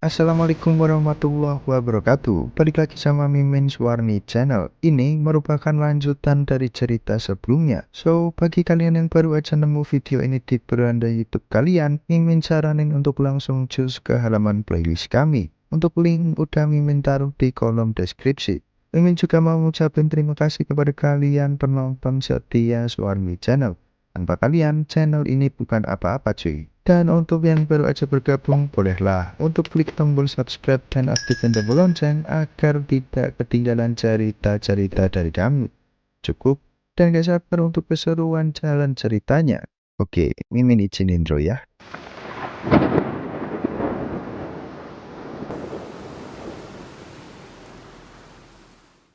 Assalamualaikum warahmatullahi wabarakatuh. Balik lagi sama Mimin Suwarni Channel. Ini merupakan lanjutan dari cerita sebelumnya. So, bagi kalian yang baru aja nemu video ini di beranda YouTube kalian, Mimin saranin untuk langsung cus ke halaman playlist kami. Untuk link udah Mimin taruh di kolom deskripsi. Mimin juga mau ngucapin terima kasih kepada kalian penonton setia Suwarni Channel. Tanpa kalian, channel ini bukan apa-apa cuy. Dan untuk yang baru aja bergabung, bolehlah untuk klik tombol subscribe dan aktifkan tombol lonceng agar tidak ketinggalan cerita-cerita dari kami. Cukup, dan gak sabar untuk keseruan jalan ceritanya. Oke, Mimin izin intro ya.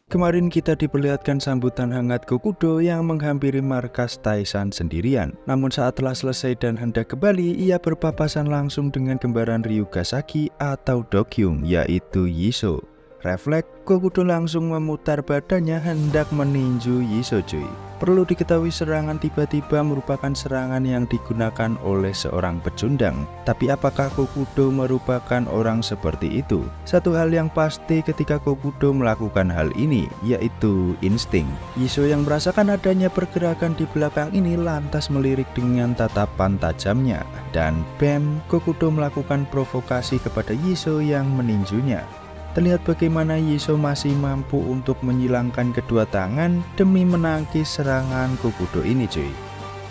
Kemarin kita diperlihatkan sambutan hangat Gokudo yang menghampiri markas Taisan sendirian. Namun saat telah selesai dan hendak kembali, ia berpapasan langsung dengan kembaran Ryugasaki atau Dokyung, yaitu Yiso. Refleks, Gokudo langsung memutar badannya hendak meninju Yiso cuy. Perlu diketahui serangan tiba-tiba merupakan serangan yang digunakan oleh seorang pecundang. Tapi apakah Gokudo merupakan orang seperti itu? Satu hal yang pasti ketika Gokudo melakukan hal ini, yaitu insting. Yiso yang merasakan adanya pergerakan di belakang ini lantas melirik dengan tatapan tajamnya. Dan bam, Gokudo melakukan provokasi kepada Yiso yang meninjunya. Terlihat bagaimana Yiso masih mampu untuk menyilangkan kedua tangan demi menangkis serangan Gokudo ini cuy.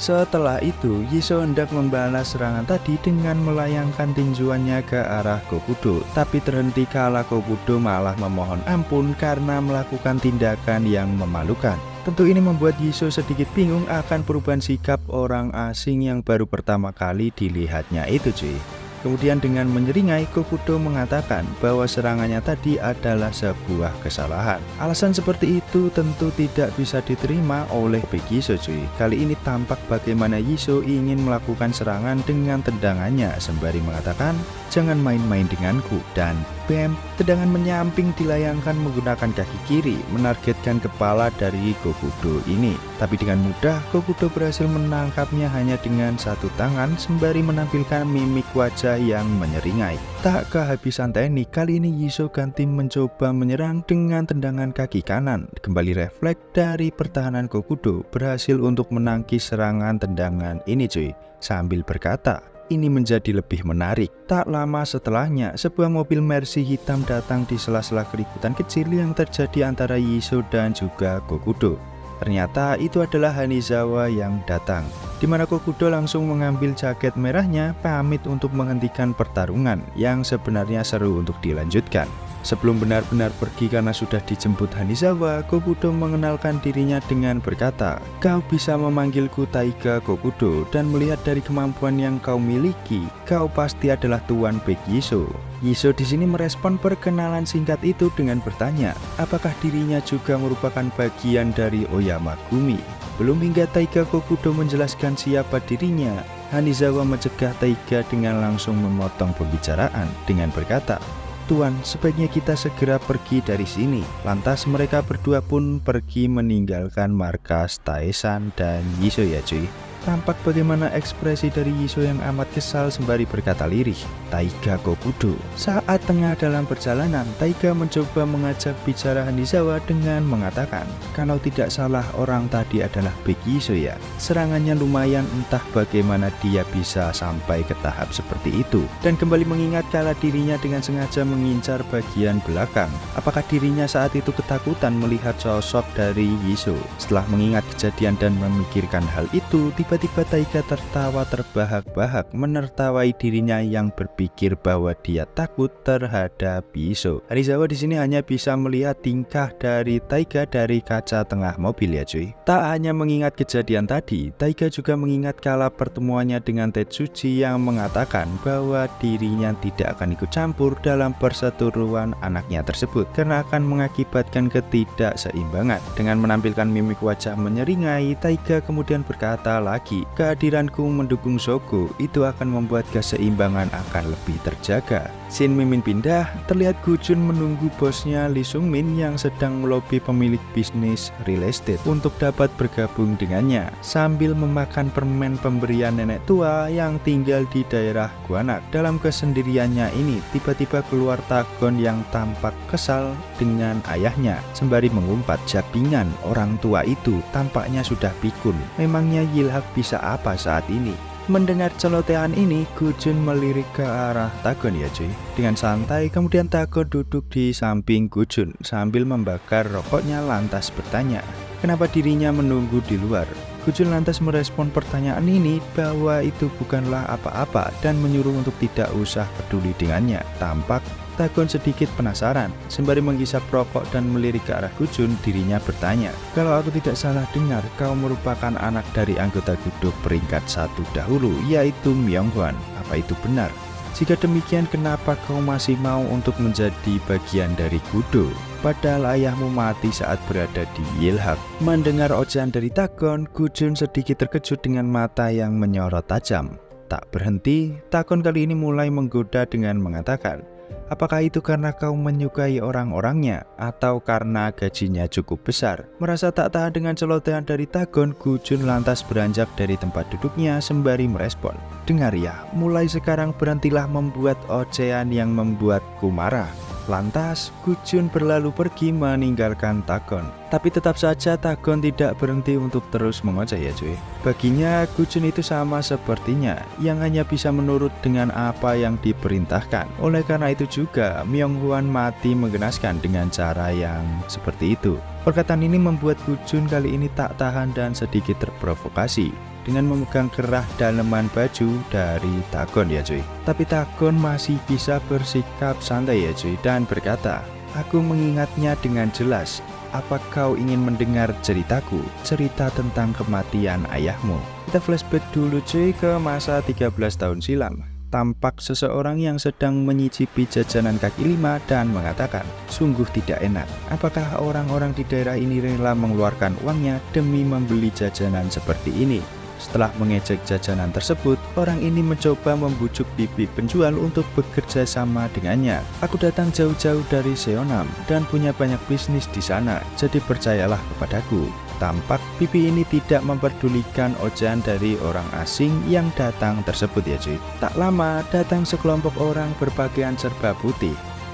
Setelah itu, Yiso hendak membalas serangan tadi dengan melayangkan tinjuannya ke arah Gokudo, tapi terhenti kala Gokudo malah memohon ampun karena melakukan tindakan yang memalukan. Tentu ini membuat Yiso sedikit bingung akan perubahan sikap orang asing yang baru pertama kali dilihatnya itu cuy. Kemudian dengan menyeringai, Gokudo mengatakan bahwa serangannya tadi adalah sebuah kesalahan. Alasan seperti itu tentu tidak bisa diterima oleh Big Yiso cuy. Kali ini tampak bagaimana Yiso ingin melakukan serangan dengan tendangannya sembari mengatakan, "Jangan main-main denganku." Dan bam, tendangan menyamping dilayangkan menggunakan kaki kiri menargetkan kepala dari Gokudo ini. Tapi dengan mudah Gokudo berhasil menangkapnya hanya dengan satu tangan sembari menampilkan mimik wajah yang menyeringai. Tak kehabisan teknik, kali ini Yiso ganti mencoba menyerang dengan tendangan kaki kanan. Kembali refleks dari pertahanan Gokudo berhasil untuk menangkis serangan tendangan ini cuy, sambil berkata, "Ini menjadi lebih menarik." Tak lama setelahnya, sebuah mobil Mercy hitam datang di sela-sela keributan kecil yang terjadi antara Yiso dan juga Gokudo. Ternyata itu adalah Hanizawa yang datang, di mana Gokudo langsung mengambil jaket merahnya pamit untuk menghentikan pertarungan yang sebenarnya seru untuk dilanjutkan. Sebelum benar-benar pergi karena sudah dijemput Hanizawa, Gokudo mengenalkan dirinya dengan berkata, "Kau bisa memanggilku Taiga Gokudo, dan melihat dari kemampuan yang kau miliki, kau pasti adalah Tuan Big Yiso." Yiso di sini merespon perkenalan singkat itu dengan bertanya, apakah dirinya juga merupakan bagian dari Oyama Gumi. Belum hingga Taiga Gokudo menjelaskan siapa dirinya, Hanizawa mencegah Taiga dengan langsung memotong pembicaraan dengan berkata, "Tuan, sebaiknya kita segera pergi dari sini." Lantas mereka berdua pun pergi meninggalkan markas Taesan dan Yiso ya cuy. Tampak bagaimana ekspresi dari Yiso yang amat kesal sembari berkata lirih, "Taiga Gokudo." Saat tengah dalam perjalanan, Taiga mencoba mengajak bicara Hanizawa dengan mengatakan, "Kalau tidak salah orang tadi adalah Big Yiso ya. Serangannya lumayan, entah bagaimana dia bisa sampai ke tahap seperti itu." Dan kembali mengingat kala dirinya dengan sengaja mengincar bagian belakang. Apakah dirinya saat itu ketakutan melihat sosok dari Yiso? Setelah mengingat kejadian dan memikirkan hal itu, tiba-tiba Taiga tertawa terbahak-bahak menertawai dirinya yang berpikir bahwa dia takut terhadap Yiso. Hanizawa di sini hanya bisa melihat tingkah dari Taiga dari kaca tengah mobil ya cuy. Tak hanya mengingat kejadian tadi, Taiga juga mengingat kala pertemuannya dengan Tetsuji yang mengatakan bahwa dirinya tidak akan ikut campur dalam perseteruan anaknya tersebut karena akan mengakibatkan ketidakseimbangan. Dengan menampilkan mimik wajah menyeringai, Taiga kemudian berkata lagi, "Kehadiranku mendukung Shogo itu akan membuat keseimbangan akan lebih terjaga." Scene Mimin pindah, terlihat Gu Jun menunggu bosnya Lee Sung Min yang sedang melobi pemilik bisnis real estate untuk dapat bergabung dengannya sambil memakan permen pemberian nenek tua yang tinggal di daerah Guanak. Dalam kesendiriannya ini, tiba-tiba keluar Tagon yang tampak kesal dengan ayahnya sembari mengumpat japingan orang tua itu tampaknya sudah pikun. Memangnya Yilhak bisa apa saat ini? Mendengar celotehan ini, Gu Jun melirik ke arah Tagon ya cuy. Dengan santai, kemudian Tagon duduk di samping Gu Jun sambil membakar rokoknya lantas bertanya, kenapa dirinya menunggu di luar. Gu Jun lantas merespon pertanyaan ini bahwa itu bukanlah apa-apa dan menyuruh untuk tidak usah peduli dengannya. Tampak Tagon sedikit penasaran, sembari menghisap rokok dan melirik ke arah Gu Jun, dirinya bertanya, kalau aku tidak salah dengar, kau merupakan anak dari anggota Gudo peringkat 1 dahulu, yaitu Myonghwan. Apa itu benar? Jika demikian, kenapa kau masih mau untuk menjadi bagian dari Gudo? Padahal ayahmu mati saat berada di Yilhak. Mendengar ocehan dari Tagon, Gu Jun sedikit terkejut dengan mata yang menyorot tajam. Tak berhenti, Tagon kali ini mulai menggoda dengan mengatakan, apakah itu karena kau menyukai orang-orangnya atau karena gajinya cukup besar? Merasa tak tahan dengan celotehan dari Tagon, Gu Jun lantas beranjak dari tempat duduknya sembari merespon, dengar ya, mulai sekarang berhentilah membuat ocehan yang membuatku marah. Lantas, Gu Jun berlalu pergi meninggalkan Tagon. Tapi tetap saja Tagon tidak berhenti untuk terus mengoceh ya cuy. Baginya, Gu Jun itu sama sepertinya, yang hanya bisa menurut dengan apa yang diperintahkan. Oleh karena itu juga, Myonghwan mati menggenaskan dengan cara yang seperti itu. Perkataan ini membuat Gu Jun kali ini tak tahan dan sedikit terprovokasi dengan memegang kerah daleman baju dari Tagon ya cuy. Tapi Tagon masih bisa bersikap santai ya cuy dan berkata, aku mengingatnya dengan jelas. Apa kau ingin mendengar ceritaku? Cerita tentang kematian ayahmu. Kita flashback dulu cuy ke masa 13 tahun silam. Tampak seseorang yang sedang menyicipi jajanan kaki lima dan mengatakan, sungguh tidak enak. Apakah orang-orang di daerah ini rela mengeluarkan uangnya demi membeli jajanan seperti ini? Setelah mengecek jajanan tersebut, orang ini mencoba membujuk pipi penjual untuk bekerja sama dengannya. Aku datang jauh-jauh dari Seonam dan punya banyak bisnis di sana, jadi percayalah kepadaku. Tampak pipi ini tidak memperdulikan ocehan dari orang asing yang datang tersebut ya cuy. Tak lama, datang sekelompok orang berpakaian serba putih.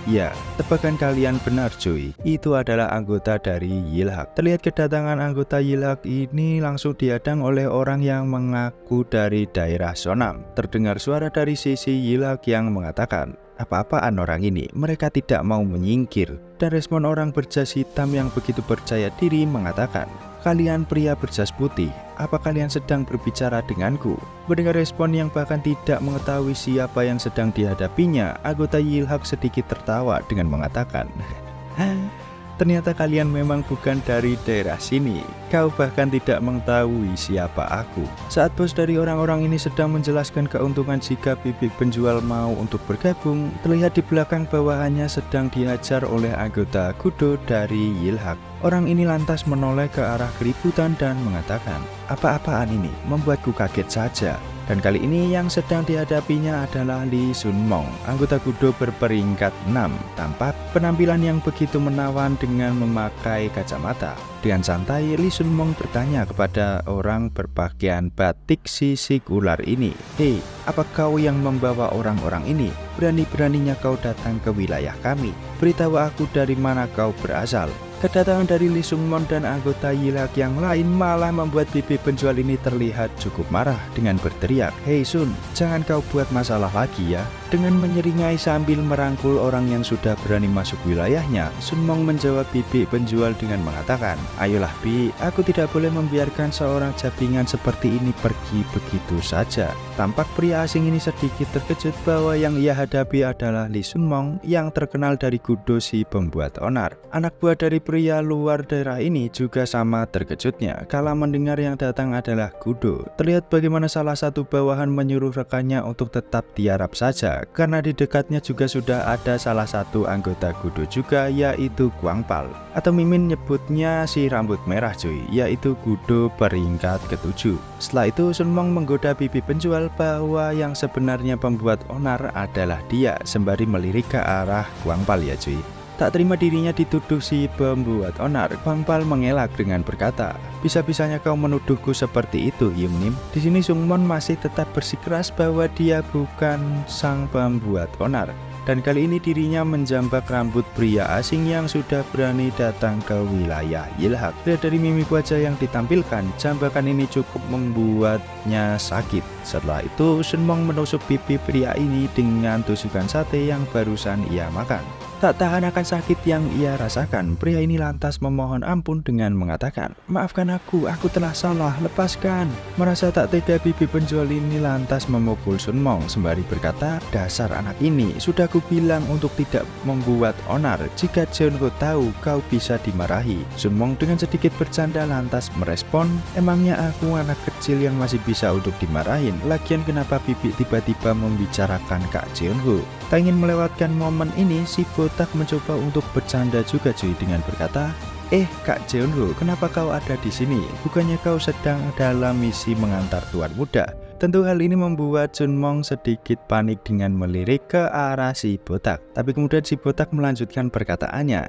Ya, tebakan kalian benar cuy, itu adalah anggota dari Yilhak. Terlihat kedatangan anggota Yilhak ini langsung dihadang oleh orang yang mengaku dari daerah Sonam. Terdengar suara dari sisi Yilhak yang mengatakan, apa-apaan orang ini, mereka tidak mau menyingkir. Dan respon orang berjas hitam yang begitu percaya diri mengatakan, kalian pria berjas putih, apa kalian sedang berbicara denganku? Mendengar respon yang bahkan tidak mengetahui siapa yang sedang dihadapinya, anggota Yilhak sedikit tertawa dengan mengatakan, ternyata kalian memang bukan dari daerah sini. Kau bahkan tidak mengetahui siapa aku. Saat bos dari orang-orang ini sedang menjelaskan keuntungan jika bibit penjual mau untuk bergabung, terlihat di belakang bawahannya sedang dihajar oleh anggota Gudo dari Yilhak. Orang ini lantas menoleh ke arah keributan dan mengatakan, apa-apaan ini? Membuatku kaget saja. Dan kali ini yang sedang dihadapinya adalah Lee Sun Mong, anggota Gudo berperingkat 6. Tampak penampilan yang begitu menawan dengan memakai kacamata. Dengan santai, Lee Sun Mong bertanya kepada orang berpakaian batik sisik ular ini, hei, apa kau yang membawa orang-orang ini? Berani-beraninya kau datang ke wilayah kami. Beritahu aku dari mana kau berasal. Kedatangan dari Lee Sung Mon dan anggota Yilhak yang lain malah membuat bibi penjual ini terlihat cukup marah dengan berteriak, hei Sun, jangan kau buat masalah lagi ya. Dengan menyeringai sambil merangkul orang yang sudah berani masuk wilayahnya, Sun Mong menjawab bibi penjual dengan mengatakan, ayolah Bi, aku tidak boleh membiarkan seorang jabingan seperti ini pergi begitu saja. Tampak pria asing ini sedikit terkejut bahwa yang ia hadapi adalah Lee Sun Mong yang terkenal dari Gudo si pembuat onar. Anak buah dari pria luar daerah ini juga sama terkejutnya kala mendengar yang datang adalah Gudo. Terlihat bagaimana salah satu bawahan menyuruh rekannya untuk tetap tiarap saja, karena di dekatnya juga sudah ada salah satu anggota Gudo juga, yaitu Guangpal. Atau Mimin nyebutnya si rambut merah cuy, yaitu Gudo peringkat ke-7. Setelah itu Sunmong menggoda pipi penjual bahwa yang sebenarnya pembuat onar adalah dia, sembari melirik ke arah Guangpal ya cuy. Tak terima dirinya dituduh si pembuat onar, Guangpal mengelak dengan berkata, "Bisa-bisanya kau menuduhku seperti itu, Yungnim." Di sini Sungmon masih tetap bersikeras bahwa dia bukan sang pembuat onar. Dan kali ini dirinya menjambak rambut pria asing yang sudah berani datang ke wilayah Yilhak. Lihat dari mimik wajah yang ditampilkan, jambakan ini cukup membuatnya sakit. Setelah itu Sunmong menusuk pipi pria ini dengan tusukan sate yang barusan ia makan. Tak tahan akan sakit yang ia rasakan, pria ini lantas memohon ampun dengan mengatakan, "Maafkan aku telah salah, lepaskan." Merasa tak tega, bibi penjual ini lantas memukul Sunmong sembari berkata, "Dasar anak ini, sudah kubilang untuk tidak membuat onar. Jika Jeonho tahu, kau bisa dimarahi." Sunmong dengan sedikit bercanda lantas merespon, "Emangnya aku anak kecil yang masih bisa untuk dimarahin? Lagian kenapa bibi tiba-tiba membicarakan Kak Jeonho?" Tak ingin melewatkan momen ini, si botak mencoba untuk bercanda juga cuy dengan berkata, Kak Jeonho, kenapa kau ada di sini? Bukannya kau sedang dalam misi mengantar tuan muda?" Tentu hal ini membuat Sunmong sedikit panik dengan melirik ke arah si botak. Tapi kemudian si botak melanjutkan perkataannya,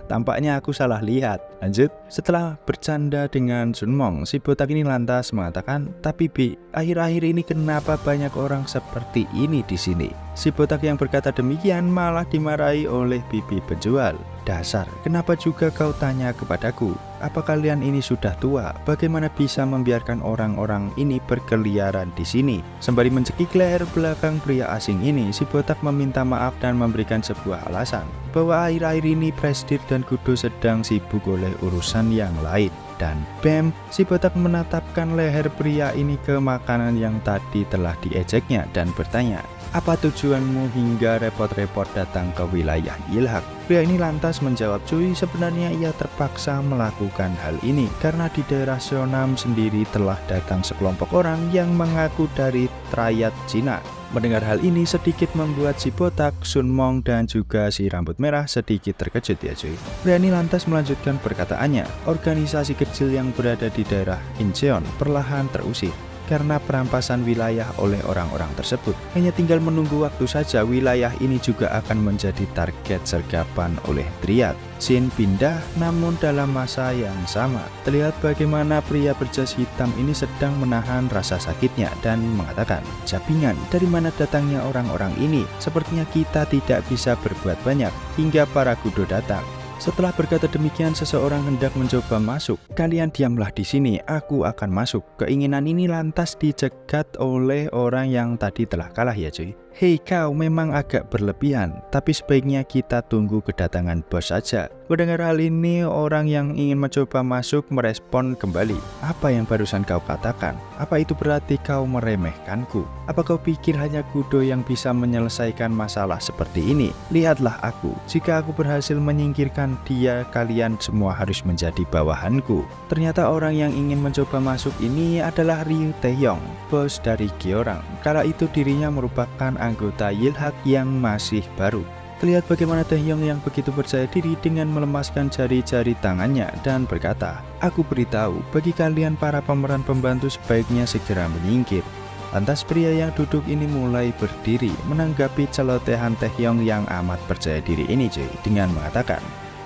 tampaknya aku salah lihat." Lanjut, setelah bercanda dengan Sunmong, si botak ini lantas mengatakan, "Tapi Bi, akhir-akhir ini kenapa banyak orang seperti ini di sini?" Si botak yang berkata demikian malah dimarahi oleh bibi penjual. "Dasar, kenapa juga kau tanya kepadaku? Apa kalian ini sudah tua? Bagaimana bisa membiarkan orang-orang ini berkeliaran di sini?" Sembari mencekik leher belakang pria asing ini, si botak meminta maaf dan memberikan sebuah alasan bahwa akhir-akhir ini Presdir dan Gudo sedang sibuk oleh urusan yang lain. Dan bam, si botak menatapkan leher pria ini ke makanan yang tadi telah diejeknya dan bertanya, "Apa tujuanmu hingga repot-repot datang ke wilayah Yilhak?" Pria ini lantas menjawab, "Cuy, sebenarnya ia terpaksa melakukan hal ini karena di daerah Seonam sendiri telah datang sekelompok orang yang mengaku dari rakyat Cina." Mendengar hal ini sedikit membuat si botak, Sunmong, dan juga si rambut merah sedikit terkejut ya cuy. Pria ini lantas melanjutkan perkataannya, "Organisasi kecil yang berada di daerah Incheon perlahan terusir karena perampasan wilayah oleh orang-orang tersebut. Hanya tinggal menunggu waktu saja wilayah ini juga akan menjadi target sergapan oleh Triad. Shin pindah namun dalam masa yang sama." Terlihat bagaimana pria berjas hitam ini sedang menahan rasa sakitnya dan mengatakan, "Japingan, dari mana datangnya orang-orang ini? Sepertinya kita tidak bisa berbuat banyak hingga para Gudo datang." Setelah berkata demikian, seseorang hendak mencoba masuk. "Kalian diamlah di sini, aku akan masuk." Keinginan ini lantas dicegat oleh orang yang tadi telah kalah ya cuy. "Hei kau, memang agak berlebihan, tapi sebaiknya kita tunggu kedatangan bos saja." Mendengar hal ini, orang yang ingin mencoba masuk merespon kembali, "Apa yang barusan kau katakan? Apa itu berarti kau meremehkanku? Apa kau pikir hanya Gudo yang bisa menyelesaikan masalah seperti ini? Lihatlah aku, jika aku berhasil menyingkirkan dia, kalian semua harus menjadi bawahanku." Ternyata orang yang ingin mencoba masuk ini adalah Ryu Taeyong, bos dari Gyeorang. Kala itu dirinya merupakan anggota Yilhak yang masih baru. Terlihat bagaimana Taeyong yang begitu percaya diri dengan melemaskan jari-jari tangannya dan berkata, "Aku beritahu, bagi kalian para pemeran pembantu sebaiknya segera menyingkir." Lantas pria yang duduk ini mulai berdiri menanggapi celotehan Taeyong yang amat percaya diri ini cuy, dengan mengatakan,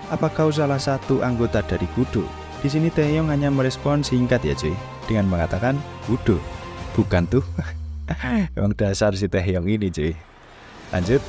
"Apa kau salah satu anggota dari Gudo?" Di sini Taeyong hanya merespon singkat ya cuy, dengan mengatakan, "Gudo, bukan tuh." Emang dasar si Taeyong ini cuy. Lanjut.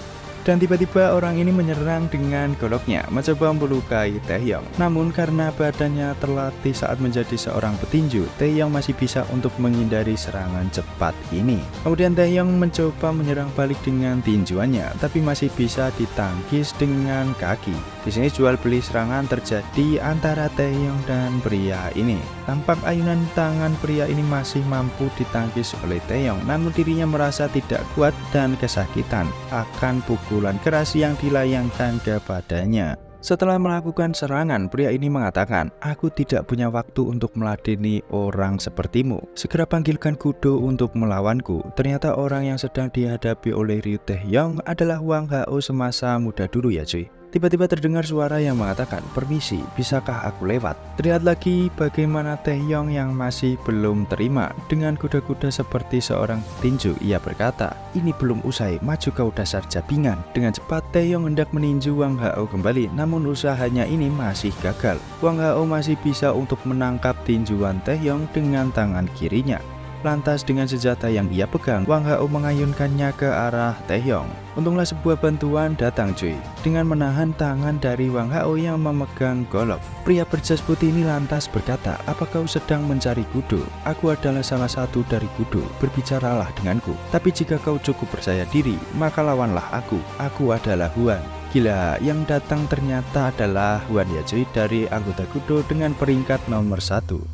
Dan tiba-tiba orang ini menyerang dengan goloknya, mencoba melukai Taeyong. Namun karena badannya terlatih saat menjadi seorang petinju, Taeyong masih bisa untuk menghindari serangan cepat ini. Kemudian Taeyong mencoba menyerang balik dengan tinjuannya, tapi masih bisa ditangkis dengan kaki. Di sini jual beli serangan terjadi antara Taeyong dan pria ini. Tampak ayunan tangan pria ini masih mampu ditangkis oleh Taeyong, namun dirinya merasa tidak kuat dan kesakitan akan pukulan keras yang dilayangkan kepadanya. Setelah melakukan serangan, pria ini mengatakan, "Aku tidak punya waktu untuk meladeni orang sepertimu. Segera panggilkan Kudo untuk melawanku." Ternyata orang yang sedang dihadapi oleh Ryu Taehyung adalah Wang Hao semasa muda dulu ya cuy. Tiba-tiba terdengar suara yang mengatakan, "Permisi, bisakah aku lewat?" Terlihat lagi bagaimana Taehyung yang masih belum terima. Dengan kuda-kuda seperti seorang tinju, ia berkata, "Ini belum usai, maju kau dasar jabingan." Dengan cepat Taehyung hendak meninju Wang Hao kembali, namun usahanya ini masih gagal. Wang Hao masih bisa untuk menangkap tinjuan Taehyung dengan tangan kirinya. Lantas dengan senjata yang ia pegang, Wang Hao mengayunkannya ke arah Taehyung. Untunglah sebuah bantuan datang cuy, dengan menahan tangan dari Wang Hao yang memegang golok. Pria berjas putih ini lantas berkata, "Apa kau sedang mencari Kudo? Aku adalah salah satu dari Kudo, berbicaralah denganku. Tapi jika kau cukup percaya diri, maka lawanlah aku. Aku adalah Huan." Gila, yang datang ternyata adalah Huan ya cuy, dari anggota Kudo dengan peringkat nomor 1.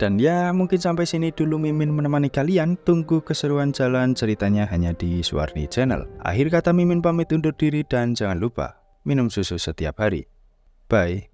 Dan ya mungkin sampai sini dulu Mimin menemani kalian. Tunggu keseruan jalan ceritanya hanya di Suwarni Channel. Akhir kata Mimin pamit undur diri dan jangan lupa minum susu setiap hari. Bye.